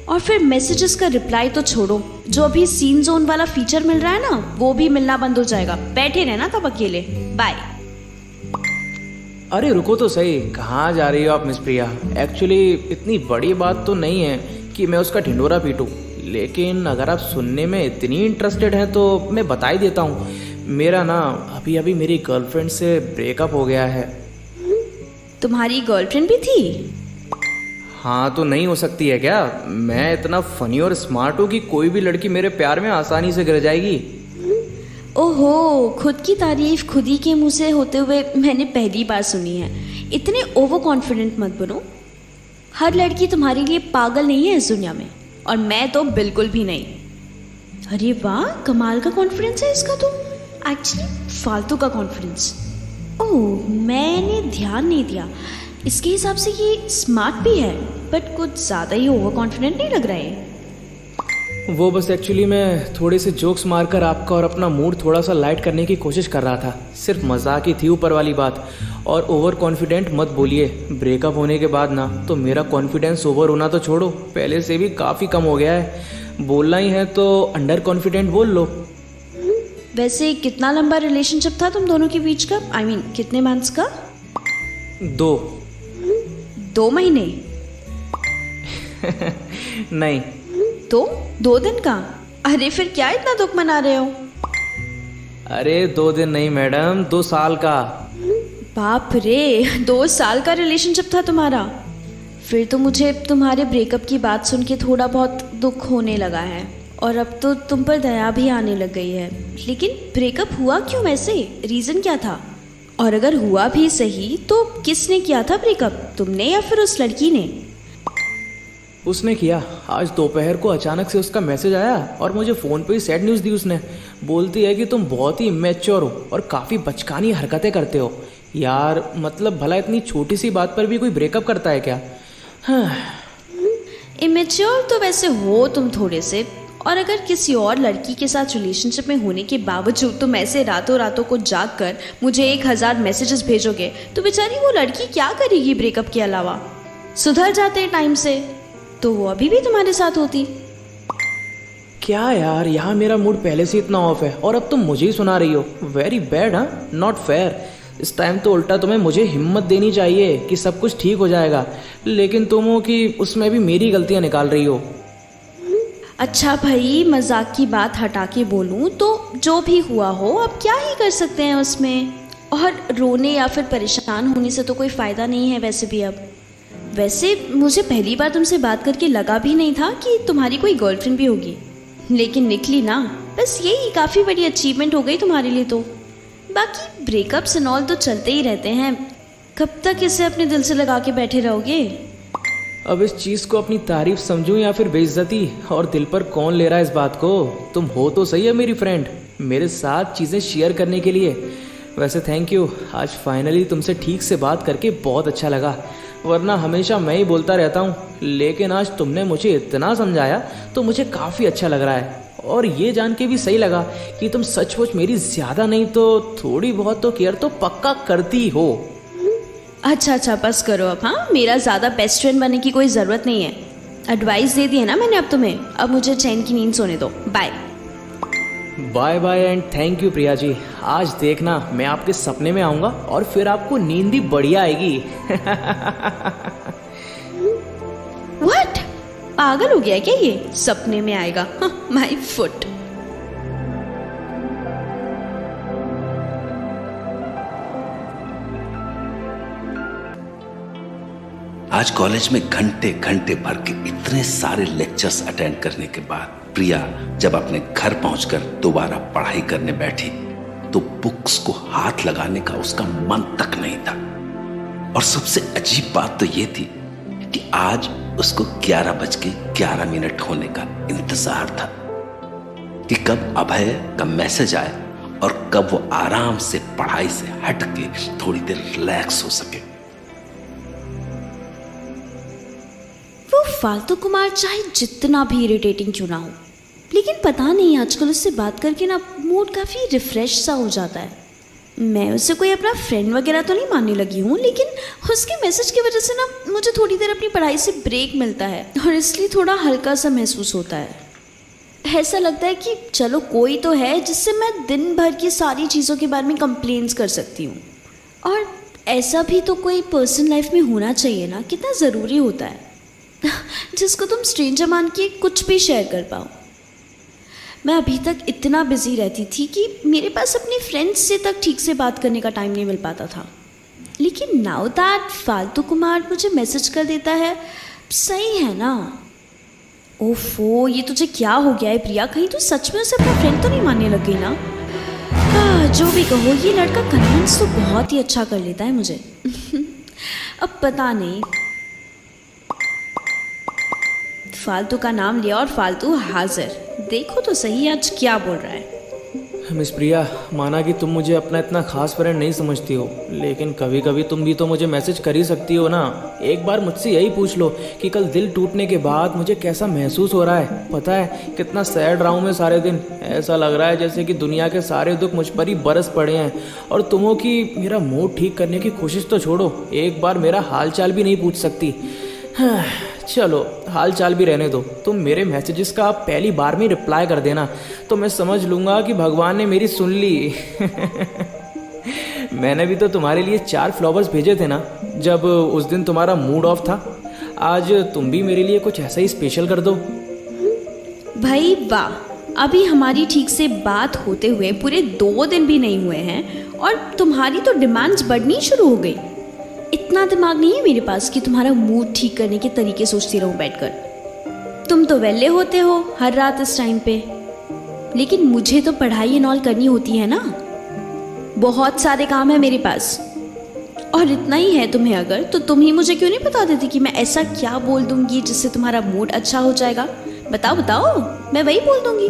Speaker 2: और फिर मैसेजेस का रिप्लाई तो छोड़ो, जो अभी सीन जोन वाला फीचर मिल रहा है ना, वो भी मिलना बंद हो जाएगा। बैठे रहना तब अकेले। बाय।
Speaker 3: अरे रुको तो सही, कहाँ जा रही हो आप मिस प्रिया? एक्चुअली इतनी बड़ी बात तो नहीं है कि मैं उसका ढिंडोरा पीटूं, लेकिन अगर आप सुनने में इतनी इंटरेस्टेड हैं तो मैं बता ही देता हूँ। मेरा ना अभी अभी मेरी गर्लफ्रेंड से ब्रेकअप हो गया है।
Speaker 2: तुम्हारी गर्लफ्रेंड भी थी?
Speaker 3: हाँ, तो नहीं हो सकती है क्या? मैं इतना फनी और स्मार्ट हूँ कि कोई भी लड़की मेरे प्यार में आसानी से गिर जाएगी।
Speaker 2: ओहो, खुद की तारीफ खुद ही के मुंह से होते हुए मैंने पहली बार सुनी है। इतने ओवर कॉन्फिडेंट मत बनो। हर लड़की तुम्हारे लिए पागल नहीं है इस दुनिया में, और मैं तो बिल्कुल भी नहीं। अरे वाह, कमाल का कॉन्फिडेंस है इसका तो। एक्चुअली फालतू का कॉन्फिडेंस। ओह, मैंने ध्यान नहीं दिया। इसके हिसाब से ये स्मार्ट भी है, बट कुछ ज़्यादा ही ओवर कॉन्फिडेंट नहीं लग रहा है।
Speaker 3: वो बस एक्चुअली मैं थोड़े से जोक्स मारकर आपका और अपना मूड थोड़ा सा लाइट करने की कोशिश कर रहा था। सिर्फ मजाक ही थी ऊपर वाली बात। और ओवर कॉन्फिडेंट मत बोलिए, ब्रेकअप होने के बाद ना तो मेरा कॉन्फिडेंस ओवर होना तो छोड़ो, पहले से भी काफ़ी कम हो गया है। बोलना ही है तो अंडर कॉन्फिडेंट बोल लो।
Speaker 2: वैसे कितना लंबा रिलेशनशिप था तुम दोनों के बीच का? I mean, कितने मंथ्स का? 2 महीने?
Speaker 3: नहीं।
Speaker 2: तो 2 दिन का? अरे फिर क्या इतना दुख मना रहे हो?
Speaker 3: अरे 2 दिन नहीं मैडम, 2 साल का।
Speaker 2: बाप रे, 2 साल का रिलेशनशिप था तुम्हारा? फिर तो मुझे तुम्हारे ब्रेकअप की बात सुन के थोड़ा बहुत दुख होने लगा है, और अब तो तुम पर दया भी आने लग गई है। लेकिन ब्रेकअप हुआ क्यों वैसे? रीज़न क्या था? और अगर हुआ भी सही तो किसने किया था ब्रेकअप, तुमने या फिर उस लड़की ने?
Speaker 3: उसने किया। आज दोपहर को अचानक से उसका मैसेज आया और मुझे फ़ोन पे ही सैड न्यूज़ दी उसने। बोलती है कि तुम बहुत ही इमेच्योर हो और काफ़ी बचकानी हरकतें करते हो। यार मतलब भला इतनी छोटी सी बात पर भी कोई ब्रेकअप करता है क्या? हाँ।
Speaker 2: इमेच्योर तो वैसे हो तुम थोड़े से, और अगर किसी और लड़की के साथ रिलेशनशिप में होने के बावजूद तुम ऐसे रातों रातों को जाग कर मुझे 1000 मैसेजेस भेजोगे तो बेचारी वो लड़की क्या करेगी ब्रेकअप के अलावा? सुधर जाते टाइम से तो वो अभी भी तुम्हारे साथ होती।
Speaker 3: क्या यार, यहाँ मेरा मूड पहले से इतना ऑफ है और अब तुम मुझे ही सुना रही हो। वेरी बैड, हाँ, नॉट फेयर। इस टाइम तो उल्टा तुम्हें मुझे हिम्मत देनी चाहिए कि सब कुछ ठीक हो जाएगा, लेकिन तुम हो कि उसमें भी मेरी गलतियाँ निकाल रही हो।
Speaker 2: अच्छा भाई, मजाक की बात हटा के बोलूं तो जो भी हुआ हो अब क्या ही कर सकते हैं उसमें, और रोने या फिर परेशान होने से तो कोई फ़ायदा नहीं है वैसे भी अब। वैसे मुझे पहली बार तुमसे बात करके लगा भी नहीं था कि तुम्हारी कोई गर्लफ्रेंड भी होगी, लेकिन निकली ना, बस यही काफ़ी बड़ी अचीवमेंट हो गई तुम्हारे लिए। तो बाकी ब्रेकअप्स एंड ऑल तो चलते ही रहते हैं, कब तक इसे अपने दिल से लगा के बैठे रहोगे?
Speaker 3: अब इस चीज़ को अपनी तारीफ समझूं या फिर बेइज्जती, और दिल पर कौन ले रहा है इस बात को? तुम हो तो सही है मेरी फ्रेंड, मेरे साथ चीज़ें शेयर करने के लिए। वैसे थैंक यू, आज फाइनली तुमसे ठीक से बात करके बहुत अच्छा लगा, वरना हमेशा मैं ही बोलता रहता हूँ, लेकिन आज तुमने मुझे इतना समझाया तो मुझे काफ़ी अच्छा लग रहा है। और ये जान के भी सही लगा कि तुम सचमुच मेरी ज़्यादा नहीं तो थोड़ी बहुत तो केयर तो पक्का करती हो।
Speaker 2: अच्छा बस करो अब। हाँ, मेरा ज़्यादा बेस्ट फ्रेंड बनने की कोई ज़रूरत नहीं है। एडवाइस दे दी है ना मैंने अब तुम्हें, अब मुझे चैन की नींद सोने दो। Bye
Speaker 3: bye bye and thank you Priya ji. आज देखना मैं आपके सपने में आऊँगा और फिर आपको नींद ही बढ़िया आएगी।
Speaker 2: व्हाट, पागल हो गया क्या ये? सपने में आएगा? My foot.
Speaker 1: आज कॉलेज में घंटे घंटे भर के इतने सारे लेक्चर्स अटेंड करने के बाद प्रिया जब अपने घर पहुंचकर दोबारा पढ़ाई करने बैठी तो बुक्स को हाथ लगाने का उसका मन तक नहीं था। और सबसे अजीब बात तो ये थी कि आज उसको 11:11 होने का इंतजार था कि कब अभय का मैसेज आए और कब वो आराम से पढ़ाई से हट के थोड़ी देर रिलैक्स हो सके।
Speaker 2: वो फालतू कुमार चाहे जितना भी इरिटेटिंग क्यों ना हो, लेकिन पता नहीं आजकल उससे बात करके ना मूड काफ़ी रिफ्रेश सा हो जाता है। मैं उसे कोई अपना फ्रेंड वगैरह तो नहीं मानने लगी हूँ, लेकिन उसके मैसेज की वजह से ना मुझे थोड़ी देर अपनी पढ़ाई से ब्रेक मिलता है और इसलिए थोड़ा हल्का सा महसूस होता है। ऐसा लगता है कि चलो कोई तो है जिससे मैं दिन भर की सारी चीज़ों के बारे में कंप्लेंट्स कर सकती हूँ। और ऐसा भी तो कोई पर्सन लाइफ में होना चाहिए ना, कितना ज़रूरी होता है जिसको तुम स्ट्रेंजर मान के कुछ भी शेयर कर पाओ। मैं अभी तक इतना बिजी रहती थी कि मेरे पास अपने फ्रेंड्स से तक ठीक से बात करने का टाइम नहीं मिल पाता था, लेकिन नाउ दैट फालतू कुमार मुझे मैसेज कर देता है, सही है ना? ओफो, ये तुझे क्या हो गया है प्रिया? कहीं तो सच में उसे अपना फ्रेंड तो नहीं मानने लग गई ना? जो भी कहो, ये लड़का कन्विंस तो बहुत ही अच्छा कर लेता है मुझे। अब पता नहीं, फालतू का नाम लिया और फालतू हाजिर। देखो तो सही आज क्या बोल रहा है।
Speaker 3: मिस प्रिया, माना कि तुम मुझे अपना इतना खास फ्रेंड नहीं समझती हो, लेकिन कभी कभी तुम भी तो मुझे मैसेज कर ही सकती हो ना। एक बार मुझसे यही पूछ लो कि कल दिल टूटने के बाद मुझे कैसा महसूस हो रहा है। पता है कितना सैड रहा हूँ मैं सारे दिन। ऐसा लग रहा है जैसे कि दुनिया के सारे दुख मुझ पर ही बरस पड़े हैं, और तुम हो कि मेरा मूड ठीक करने की कोशिश तो छोड़ो, एक बार मेरा हाल चाल भी नहीं पूछ सकती। हाँ, चलो हाल चाल भी रहने दो, तुम मेरे मैसेजेस का पहली बार में रिप्लाई कर देना तो मैं समझ लूँगा कि भगवान ने मेरी सुन ली। मैंने भी तो तुम्हारे लिए 4 फ्लावर्स भेजे थे ना जब उस दिन तुम्हारा मूड ऑफ था। आज तुम भी मेरे लिए कुछ ऐसा ही स्पेशल कर दो।
Speaker 2: भाई वाह, अभी हमारी ठीक से बात होते हुए पूरे 2 दिन भी नहीं हुए हैं और तुम्हारी तो डिमांड्स बढ़नी शुरू हो गई। इतना दिमाग नहीं है मेरे पास कि तुम्हारा मूड ठीक करने के तरीके सोचती रहूं बैठकर। तुम तो वेले होते हो हर रात इस टाइम पे, लेकिन मुझे तो पढ़ाई एंड ऑल करनी होती है ना। बहुत सारे काम है मेरे पास, और इतना ही है तुम्हें अगर, तो तुम ही मुझे क्यों नहीं बता देती कि मैं ऐसा क्या बोल दूंगी जिससे तुम्हारा मूड अच्छा हो जाएगा। बताओ बताओ, मैं वही बोल दूंगी।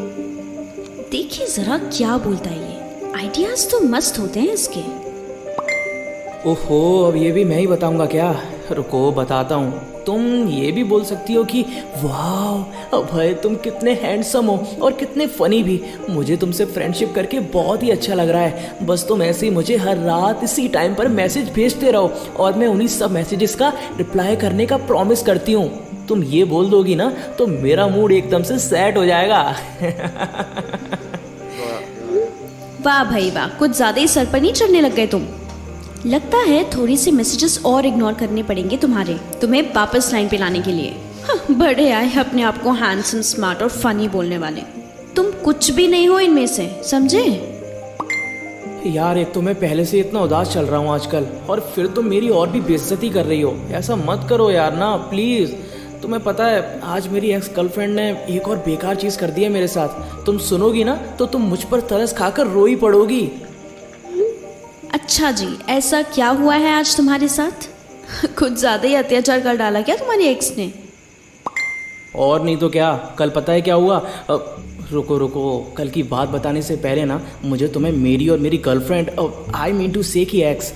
Speaker 2: देखिए जरा क्या बोलता है ये, आइडियाज तो मस्त होते हैं इसके।
Speaker 3: ओहो, अब ये भी मैं ही बताऊंगा क्या? रुको बताता हूँ। तुम ये भी बोल सकती हो कि वाह अभय तुम कितने हैंडसम हो और कितने फनी भी। मुझे तुमसे फ्रेंडशिप करके बहुत ही अच्छा लग रहा है। बस तुम ऐसे ही मुझे हर रात इसी टाइम पर मैसेज भेजते रहो और मैं उन्हीं सब मैसेजेस का रिप्लाई करने का प्रॉमिस करती हूँ। तुम ये बोल दोगी ना तो मेरा मूड एकदम से सेट हो जाएगा।
Speaker 2: वाह भाई वाह, कुछ ज़्यादा ही सर पर नहीं चढ़ने लग गए तुम। लगता है थोड़ी सी मैसेजेस और इग्नोर करने पड़ेंगे तुम्हें वापस लाइन पे लाने के लिए। हाँ, बड़े आए अपने आप को हैंडसम, स्मार्ट और फनी बोलने वाले। तुम कुछ भी नहीं हो इनमें से, समझे?
Speaker 3: यार एक तो मैं पहले से इतना उदास चल रहा हूँ आजकल, और फिर तुम मेरी और भी बेइज्जती कर रही हो। ऐसा मत करो यार ना प्लीज़। तुम्हें पता है आज मेरी एक्स गर्लफ्रेंड ने एक और बेकार चीज़ कर दी है मेरे साथ। तुम सुनोगी ना तो तुम मुझ पर तरस खाकर रो ही पड़ोगी।
Speaker 2: अच्छा जी, ऐसा क्या हुआ है आज तुम्हारे साथ? कुछ ज़्यादा ही अत्याचार कर डाला क्या तुम्हारी एक्स ने?
Speaker 3: और नहीं तो क्या, कल पता है क्या हुआ? रुको रुको, कल की बात बताने से पहले ना मुझे तुम्हें मेरी और मेरी गर्लफ्रेंड, आई मीन टू से कि एक्स,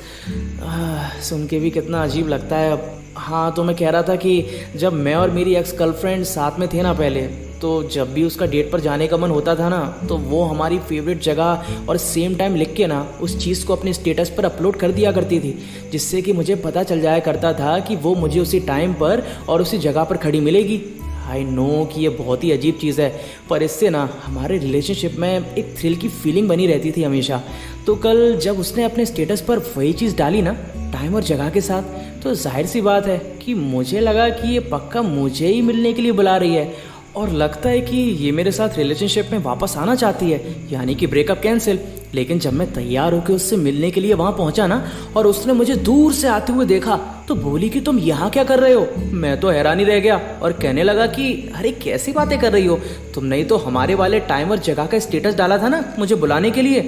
Speaker 3: सुन के भी कितना अजीब लगता है अब। हाँ, तो मैं कह रहा था कि जब मैं और मेरी एक्स गर्लफ्रेंड साथ में थे ना पहले, तो जब भी उसका डेट पर जाने का मन होता था ना तो वो हमारी फेवरेट जगह और सेम टाइम लिख के ना उस चीज़ को अपने स्टेटस पर अपलोड कर दिया करती थी, जिससे कि मुझे पता चल जाया करता था कि वो मुझे उसी टाइम पर और उसी जगह पर खड़ी मिलेगी। आई नो कि ये बहुत ही अजीब चीज़ है, पर इससे ना हमारे रिलेशनशिप में एक थ्रिल की फीलिंग बनी रहती थी हमेशा। तो कल जब उसने अपने स्टेटस पर वही चीज़ डाली ना टाइम और जगह के साथ, तो जाहिर सी बात है कि मुझे लगा कि ये पक्का मुझे ही मिलने के लिए बुला रही है, और लगता है कि ये मेरे साथ रिलेशनशिप में वापस आना चाहती है, यानी कि ब्रेकअप कैंसिल। लेकिन जब मैं तैयार होकर उससे मिलने के लिए वहाँ पहुँचा ना और उसने मुझे दूर से आते हुए देखा तो बोली कि तुम यहाँ क्या कर रहे हो? मैं तो हैरान ही रह गया और कहने लगा कि अरे कैसी बातें कर रही हो, तुमने ही तो हमारे वाले टाइम और जगह का स्टेटस डाला था ना मुझे बुलाने के लिए।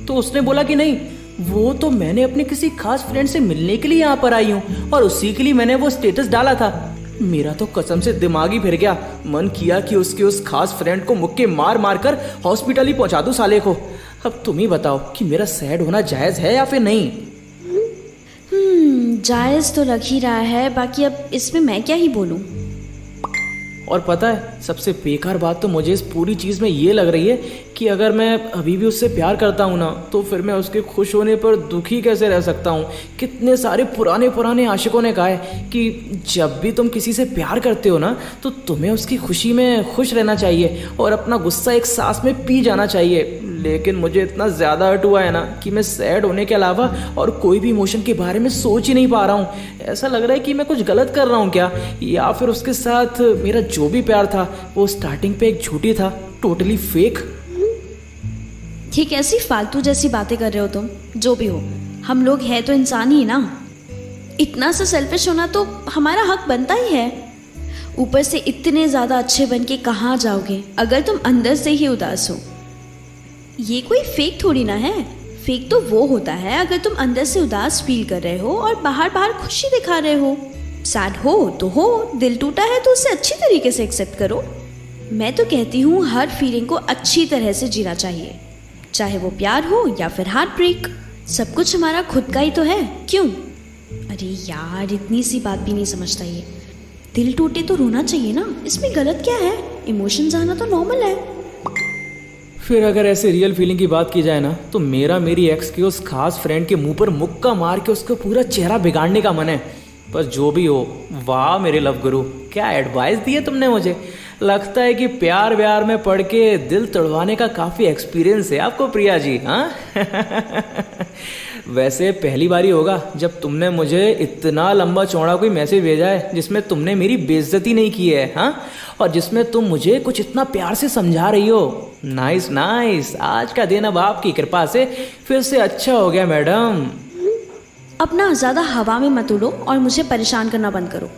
Speaker 3: तो उसने बोला कि नहीं, वो तो मैंने अपने किसी खास फ्रेंड से मिलने के लिए यहाँ पर आई हूँ और उसी के लिए मैंने वो स्टेटस डाला था। मेरा तो कसम से दिमाग ही फिर गया। मन किया कि उसके उस खास फ्रेंड को मुक्के मार मार कर हॉस्पिटल ही पहुंचा दूं साले को। अब तुम ही बताओ कि मेरा सैड होना जायज़ है या फिर नहीं?
Speaker 2: जायज़ तो लग ही रहा है, बाकी अब इसमें मैं क्या ही बोलूं।
Speaker 3: और पता है सबसे बेकार बात तो मुझे इस पूरी चीज़ में ये लग रही है कि अगर मैं अभी भी उससे प्यार करता हूँ ना तो फिर मैं उसके खुश होने पर दुखी कैसे रह सकता हूँ। कितने सारे पुराने आशिकों ने कहा है कि जब भी तुम किसी से प्यार करते हो ना तो तुम्हें उसकी खुशी में खुश रहना चाहिए और अपना गुस्सा एक सांस में पी जाना चाहिए। लेकिन मुझे इतना ज़्यादा हर्ट हुआ है ना कि मैं सैड होने के अलावा और कोई भी इमोशन के बारे में सोच ही नहीं पा रहा हूँ। ऐसा लग रहा है कि मैं कुछ गलत कर रहा हूँ क्या, या फिर उसके साथ मेरा जो भी प्यार था वो स्टार्टिंग पे एक झूठी था, टोटली फेक।
Speaker 2: ठीक, ऐसी फालतू जैसी बातें कर रहे हो तुम। जो भी हो, हम लोग हैं तो इंसान ही ना। इतना सा सेल्फिश होना तो हमारा हक बनता ही है। ऊपर से इतने ज़्यादा अच्छे बन के कहाँ जाओगे अगर तुम अंदर से ही उदास हो। ये कोई फेक थोड़ी ना है। फेक तो वो होता है अगर तुम अंदर से उदास फील कर रहे हो और बाहर बाहर खुशी दिखा रहे हो। सैड हो तो हो, दिल टूटा है तो उसे अच्छी तरीके से एक्सेप्ट करो। मैं तो कहती हूँ हर फीलिंग को अच्छी तरह से जीना चाहिए। चाहे वो प्यार हो या फिर हार्ट ब्रेक, सब कुछ हमारा खुद का ही तो है, क्यों? अरे यार, इतनी सी बात भी नहीं समझता ये। दिल टूटे तो रोना चाहिए ना, इसमें गलत क्या है? इमोशंस आना तो नॉर्मल है।
Speaker 3: फिर अगर ऐसे रियल फीलिंग की बात की जाए ना, तो मेरा मेरी एक्स के उस खास फ्रेंड के मुंह पर मुक्का मार के उसका पूरा चेहरा बिगाड़ने का मन है। पर जो भी हो, वाह मेरे लव गुरु, क्या एडवाइस दी है तुमने मुझे। लगता है कि प्यार व्यार में पढ़ के दिल तोड़वाने का काफ़ी एक्सपीरियंस है आपको प्रिया जी, हाँ? वैसे पहली बारी होगा जब तुमने मुझे इतना लंबा चौड़ा कोई मैसेज भेजा है जिसमें तुमने मेरी बेइज्जती नहीं की है, हाँ? और जिसमें तुम मुझे कुछ इतना प्यार से समझा रही हो। नाइस नाइस, आज का दिन अब आपकी कृपा से फिर से अच्छा हो गया मैडम।
Speaker 2: अपना ज़्यादा हवा में मत उड़ो और मुझे परेशान करना बंद करो।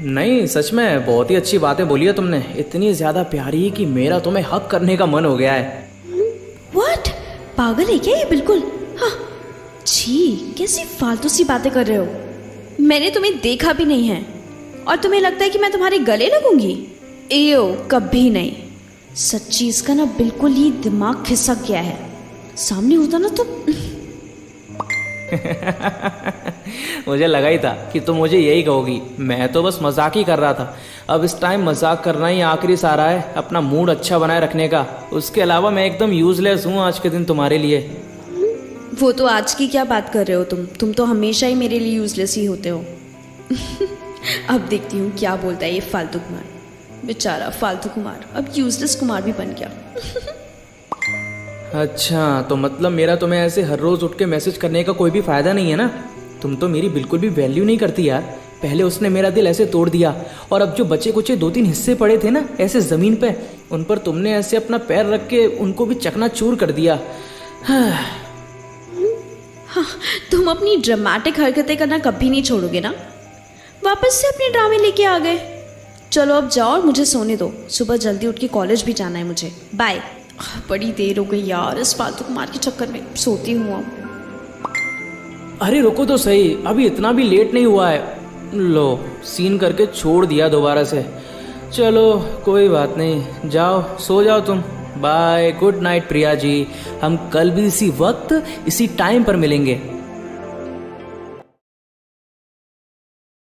Speaker 3: नहीं, सच में बहुत ही अच्छी बातें बोली है तुमने, इतनी ज़्यादा प्यारी कि मेरा तुम्हें हक करने का मन हो गया है।
Speaker 2: व्हाट? पागल है क्या ये बिल्कुल? हाँ, छी, कैसी फालतू सी बातें कर रहे हो। मैंने तुम्हें देखा भी नहीं है और तुम्हें लगता है कि मैं तुम्हारे गले लगूंगी? एयो, कभी नहीं। सच्ची इसका ना बिल्कुल ही दिमाग खिसक गया है। सामने होता ना तो
Speaker 3: मुझे लगा ही था कि तुम मुझे यही कहोगी। मैं तो बस मजाक ही कर रहा था। अब इस टाइम मजाक करना ही आखिरी सहारा है अपना मूड अच्छा बनाए रखने का। उसके अलावा मैं एकदम यूजलेस हूँ आज के दिन तुम्हारे लिए।
Speaker 2: वो तो आज की क्या बात कर रहे हो तुम तो हमेशा ही मेरे लिए यूजलेस ही होते हो। अब देखती हूँ क्या बोलता है ये फालतू कुमार। बेचारा फालतू कुमार अब यूजलेस कुमार भी बन गया।
Speaker 3: अच्छा, तो मतलब मेरा तुम्हें ऐसे हर रोज़ उठ के मैसेज करने का कोई भी फ़ायदा नहीं है ना? तुम तो मेरी बिल्कुल भी वैल्यू नहीं करती यार। पहले उसने मेरा दिल ऐसे तोड़ दिया और अब जो बचे कुचे 2-3 हिस्से पड़े थे ना ऐसे ज़मीन पे, उन पर तुमने ऐसे अपना पैर रख के उनको भी चकनाचूर कर दिया।
Speaker 2: हाँ, तुम अपनी ड्रामेटिक हरकतें करना कभी नहीं छोड़ोगे ना? वापस से अपने ड्रामे लेके आ गए। चलो अब जाओ और मुझे सोने दो, सुबह जल्दी उठ के कॉलेज भी जाना है मुझे। बाय। बड़ी देर हो गई यार इस फालतू कुमार के चक्कर में, सोती हूँ अब।
Speaker 3: अरे रुको तो सही, अभी इतना भी लेट नहीं हुआ है। लो, सीन करके छोड़ दिया दोबारा से। चलो कोई बात नहीं, जाओ सो जाओ तुम। Bye, good night Priya ji. हम कल भी इसी वक्त इसी टाइम पर मिलेंगे।